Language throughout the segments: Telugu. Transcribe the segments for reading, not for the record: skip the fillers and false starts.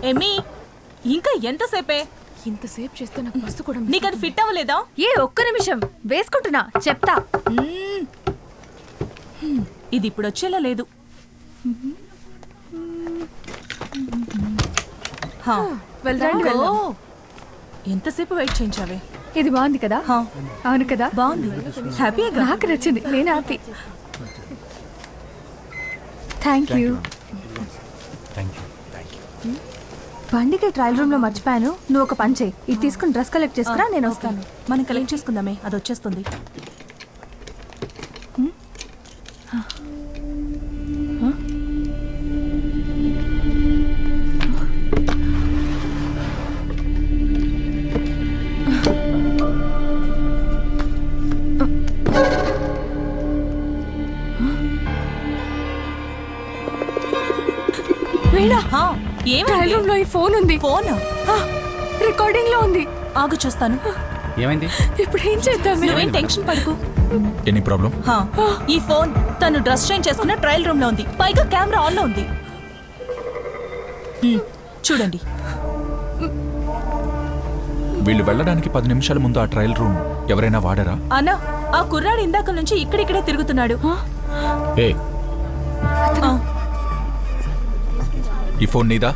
ఎమ్మీ ఇంకా ఎంతసేపే? ఇంతసేపు చేస్తే నాకు బస్సు కూడా నీకు అది ఫిట్ అవ్వలేదా? ఒక్క నిమిషం వేసుకుంటున్నా, చెప్తా. ఇది ఇప్పుడు వచ్చేలా లేదు. వెళ్దాం. ఎంతసేపు వెయిట్ చేయించావే? ఇది బాగుంది కదా? అవును కదా, బాగుంది. హ్యాపీగా? నాకు నచ్చింది, నేను హ్యాపీ. Thank you. బండికి ట్రయల్ రూమ్ లో మర్చిపోయాను. నువ్వు ఒక పని చేయి, ఇది తీసుకుని డ్రెస్ కలెక్ట్ చేసుకురా, నేను వస్తాను. మనం కలెక్ట్ చేసుకుందామే, అది వచ్చేస్తుంది. ట్రయల్ రూమ్ లో ఈ ఫోన్ ఉంది. ఫోన్ రికార్డింగ్ లో ఉంది. ఆగు చూస్తాను. ఏమైంది? ఇప్పుడు ఏం చేద్దాం? నువ్వేం టెన్షన్ పడుకు. Any problem? ఈ ఫోన్ తను డ్రెస్ చేంజ్ చేసుకున్న ట్రయల్ రూమ్ లో ఉంది. పైగా కెమెరా ఆన్ లో ఉంది. చూడండి. వీళ్ళు వెళ్ళడానికి 10 నిమిషాల ముందు ఆ ట్రయల్ రూమ్ ఎవరైనా వాడారా? అన్నా, ఆ కుర్రాడు ఇందాక నుంచి ఇక్కడిక్కడే తిరుగుతున్నాడు. ఈ ఫోన్ నీదా?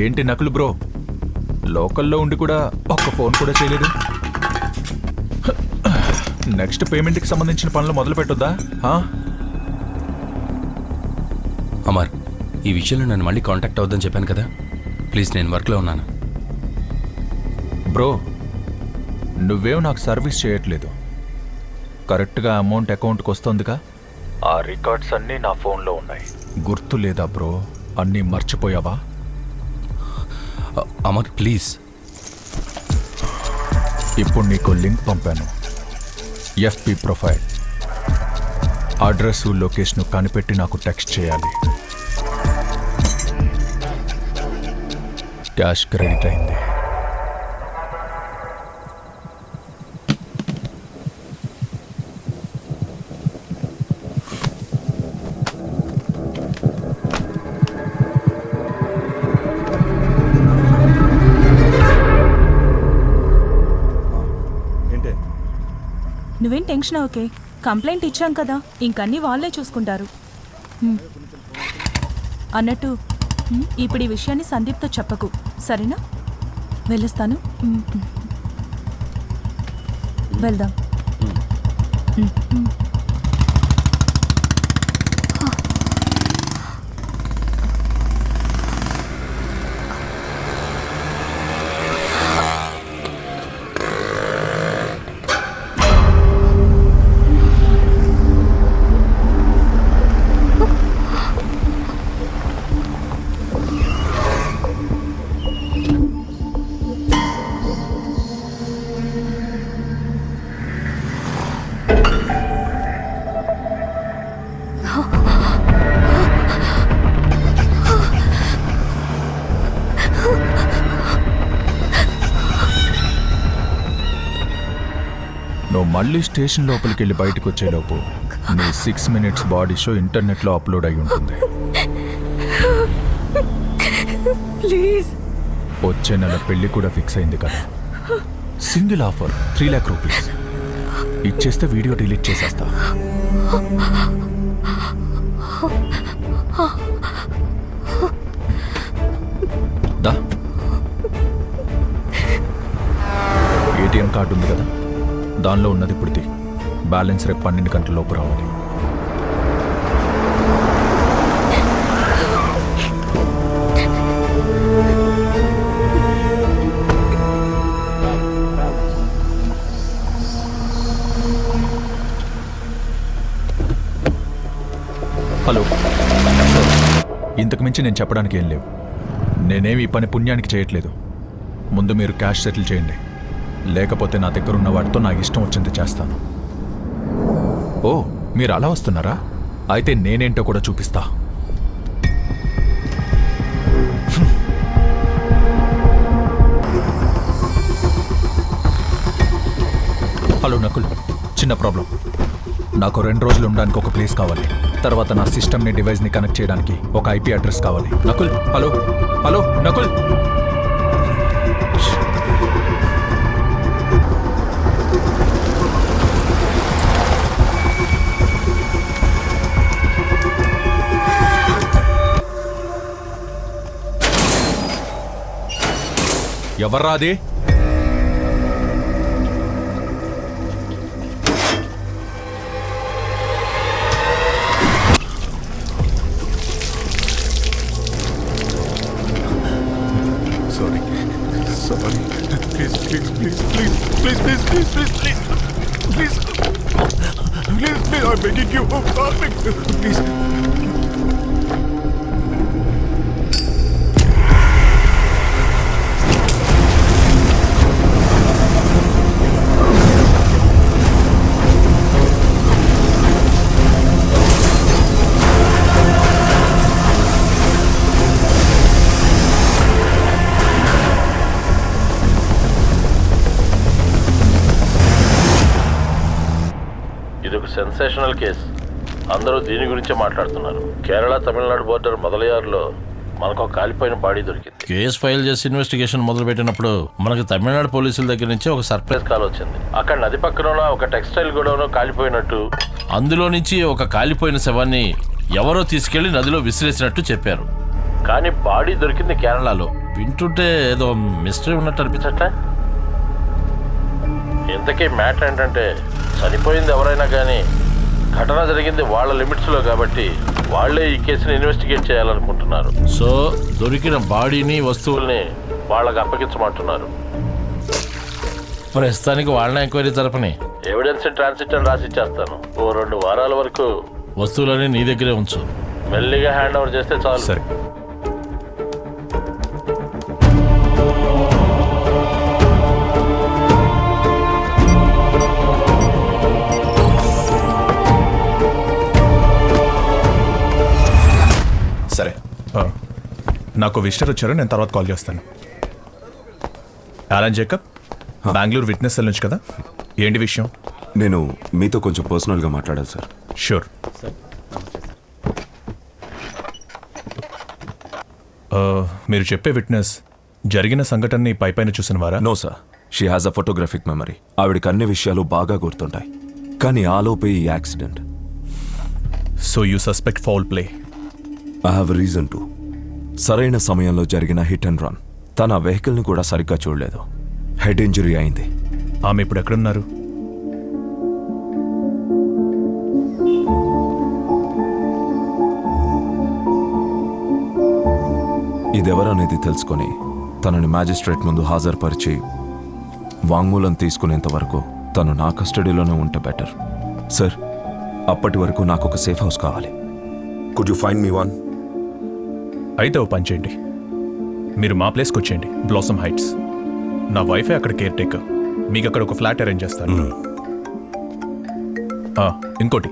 ఏంటి నకులు బ్రో, లోకల్లో ఉండి కూడా ఒక్క ఫోన్ కూడా చేయలేదు. నెక్స్ట్ పేమెంట్కి సంబంధించిన పనులు మొదలు పెట్టొద్దా? అమర్, ఈ విషయంలో నన్ను మళ్ళీ కాంటాక్ట్ అవుద్దని చెప్పాను కదా, ప్లీజ్, నేను వర్క్లో ఉన్నాను. బ్రో, నువ్వేం నాకు సర్వీస్ చేయట్లేదు. కరెక్ట్గా అమౌంట్ అకౌంట్కి వస్తుందిగా? ఆ రికార్డ్స్ అన్నీ నా ఫోన్లో ఉన్నాయి. గుర్తు లేదా బ్రో? అన్నీ మర్చిపోయావా? అమర్ ప్లీజ్. ఇప్పుడు నీకు లింక్ పంపాను, ఎఫ్పి ప్రొఫైల్. అడ్రస్ లొకేషన్ కనిపెట్టి నాకు టెక్స్ట్ చేయాలి. క్యాష్ క్రెడిట్ అయింది. నువ్వేం టెన్షన్ ఓకే, కంప్లైంట్ ఇచ్చాం కదా, ఇంకన్నీ వాళ్ళే చూసుకుంటారు. అన్నట్టు ఇప్పుడు ఈ విషయాన్ని సందీప్తో చెప్పకు, సరేనా? వెళ్ళొస్తాను. వెళ్దాం. మళ్ళీ స్టేషన్ లోపలికి వెళ్ళి బయటకు వచ్చేలోపు నీ 6 minutes బాడీ షో ఇంటర్నెట్లో అప్లోడ్ అయి ఉంటుంది. ప్లీజ్. వచ్చే నెల పెళ్లి కూడా ఫిక్స్ అయింది కదా. సింగిల్ ఆఫర్ 3 lakh rupees ఇచ్చేస్తే వీడియో డిలీట్ చేసేస్తా. దా. ఏటీఎం కార్డు ఉంది కదా, దానిలో ఉన్నది ఇప్పుడు బ్యాలెన్స్ రేపు 12 గంటల లోపు రావాలి. హలో సార్, ఇంతకు మించి నేను చెప్పడానికి ఏం లేవు. నేనేమి ఈ పని పుణ్యానికి చేయట్లేదు. ముందు మీరు క్యాష్ సెటిల్ చేయండి, లేకపోతే నా దగ్గర ఉన్న వాటితో నాకు ఇష్టం వచ్చింది చేస్తాను. ఓ, మీరు అలా వస్తున్నారా? అయితే నేనేంటో కూడా చూపిస్తా. హలో నకుల్, చిన్న ప్రాబ్లం. నాకు 2 రోజులు ఉండడానికి ఒక ప్లేస్ కావాలి. తర్వాత నా సిస్టమ్ని డివైస్ని కనెక్ట్ చేయడానికి ఒక ఐపీ అడ్రస్ కావాలి. Nakul, hello hello Nakul. ఎవర్రా అది? I'm begging you. Please. ఇదొక సెన్సేషనల్ కేసు. అందరూ దీని గురించే మాట్లాడుతున్నారు. కేరళ తమిళనాడు బోర్డర్ మొదలయ్యారులో మనకు ఒక కాలిపోయిన బాడీ దొరికింది. కేసు ఫైల్ చేసి ఇన్వెస్టిగేషన్ మొదలుపెట్టినప్పుడు మనకు తమిళనాడు పోలీసుల దగ్గర నుంచి ఒక సర్ప్రైజ్ కాల్ వచ్చింది. అక్కడ నది పక్కన ఒక టెక్స్టైల్ గోడౌన్ కాలిపోయినట్టు, అందులో నుంచి ఒక కాలిపోయిన శవాన్ని ఎవరో తీసుకెళ్లి నదిలో విసిరేసినట్టు చెప్పారు. కానీ బాడీ దొరికింది కేరళలో. వింటుంటే ఏదో మిస్టరీ ఉన్నట్టు అనిపించట్లే. ఇంతకీ మ్యాటర్ ఏంటంటే, చనిపోయింది ఎవరైనా కానీ ఘటన జరిగింది వాళ్ళ లిమిట్స్లో కాబట్టి వాళ్లే ఈ కేసుని ఇన్వెస్టిగేట్ చేయాలనుకుంటున్నారు. సో దొరికిన బాడీని, వస్తువుల్ని వాళ్ళకి అప్పగించమంటున్నారు. ప్రస్తుతానికి వాళ్ళని ఎంక్వైరీ జరపని ఎవిడెన్స్ ట్రాన్సిట్ అని రాసి ఇచ్చేస్తాను. ఓ 2 వారాల వరకు వస్తువులని నీ దగ్గరే ఉంచు. మెల్లిగా హ్యాండ్ ఓవర్ చేస్తే చాలు. సరే. సరే, నాకు విజిటర్ వచ్చారు, నేను తర్వాత కాల్ చేస్తాను. Alan Jacob, Bengaluru witness cell నుంచి కదా, ఏంటి విషయం? నేను మీతో కొంచెం పర్సనల్గా మాట్లాడాలి సార్. షూర్. మీరు చెప్పే విట్నెస్ జరిగిన సంఘటనని పైపైన చూసిన వారా? No sir, she has a photographic memory. ఆవిడకి అన్ని విషయాలు బాగా గుర్తుంటాయి. కానీ ఆలోపే ఈ accident. So you suspect foul play? I have reason to. సరైన సమయంలో జరిగిన హిట్ అండ్ రన్. తన వెహికల్ని కూడా సరిగ్గా చూడలేదు. హెడ్ ఇంజరీ అయింది. ఆమె ఇప్పుడు ఎక్కడున్నారు? ఇదెవరనేది తెలుసుకొని తనని మ్యాజిస్ట్రేట్ ముందు హాజరుపరిచి వాంగ్మూలం తీసుకునేంత వరకు తను నా కస్టడీలోనే ఉంటే బెటర్. సార్, అప్పటి వరకు నాకు ఒక సేఫ్ హౌస్ కావాలి. Could you find me one? అయితే ఓ పని చేయండి, మీరు మా ప్లేస్కి వచ్చేయండి, బ్లాసమ్ హైట్స్. నా వైఫే అక్కడ కేర్ టేకర్. మీకు అక్కడ ఒక ఫ్లాట్ అరేంజ్ చేస్తాను. ఇంకోటి,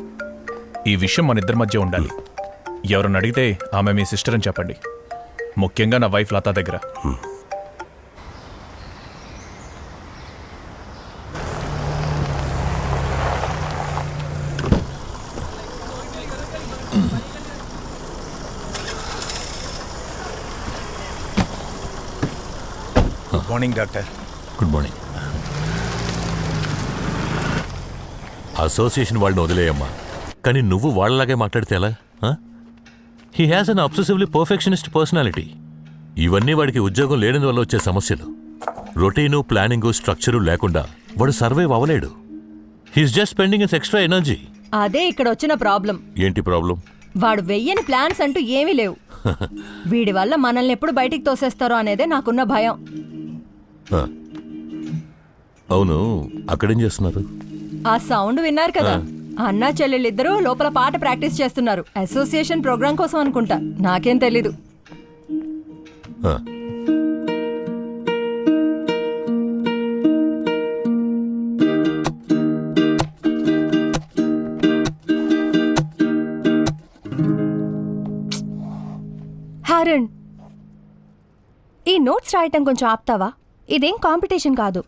ఈ విషయం మన ఇద్దరి మధ్య ఉండాలి. ఎవరన్నా అడిగితే ఆమె మీ సిస్టర్ అని చెప్పండి, ముఖ్యంగా నా వైఫ్ లతా దగ్గర. Good morning doctor. Good morning. Association వాళ్ళని వదిలేయమ్మా, కానీ నువ్వు వాళ్ళలాగే మాట్లాడితే ఎలా? He has an obsessively perfectionist personality. ఇవన్నీ వాడికి ఉద్యోగం లేని వల్ల వచ్చే సమస్యలు. రొటీను, ప్లానింగు, స్ట్రక్చరు లేకుండా వాడు సర్వైవ్ అవ్వలేడు. He's just spending is extra energy. అదే ఇక్కడ వచ్చిన ప్రాబ్లం. ఏంటి ప్రాబ్లం? వాడు వెయ్యని ప్లాన్స్ అంటూ ఏమీ లేవు. వీడి వల్ల మనల్ని ఎప్పుడు బయటికి తోసేస్తారో అనేదే నాకున్న భయం. అవును, అక్కడేం చేస్తున్నారు? ఆ సౌండ్ విన్నారు కదా, అన్నా చెల్లెళ్ళిద్దరూ లోపల పాట ప్రాక్టీస్ చేస్తున్నారు. అసోసియేషన్ ప్రోగ్రాం కోసం అనుకుంటా, నాకేం తెలీదు. హారన్, ఈ నోట్స్ రాయటం కొంచెం ఆపుతావా? ఇదేం కాంపిటీషన్ కాదు.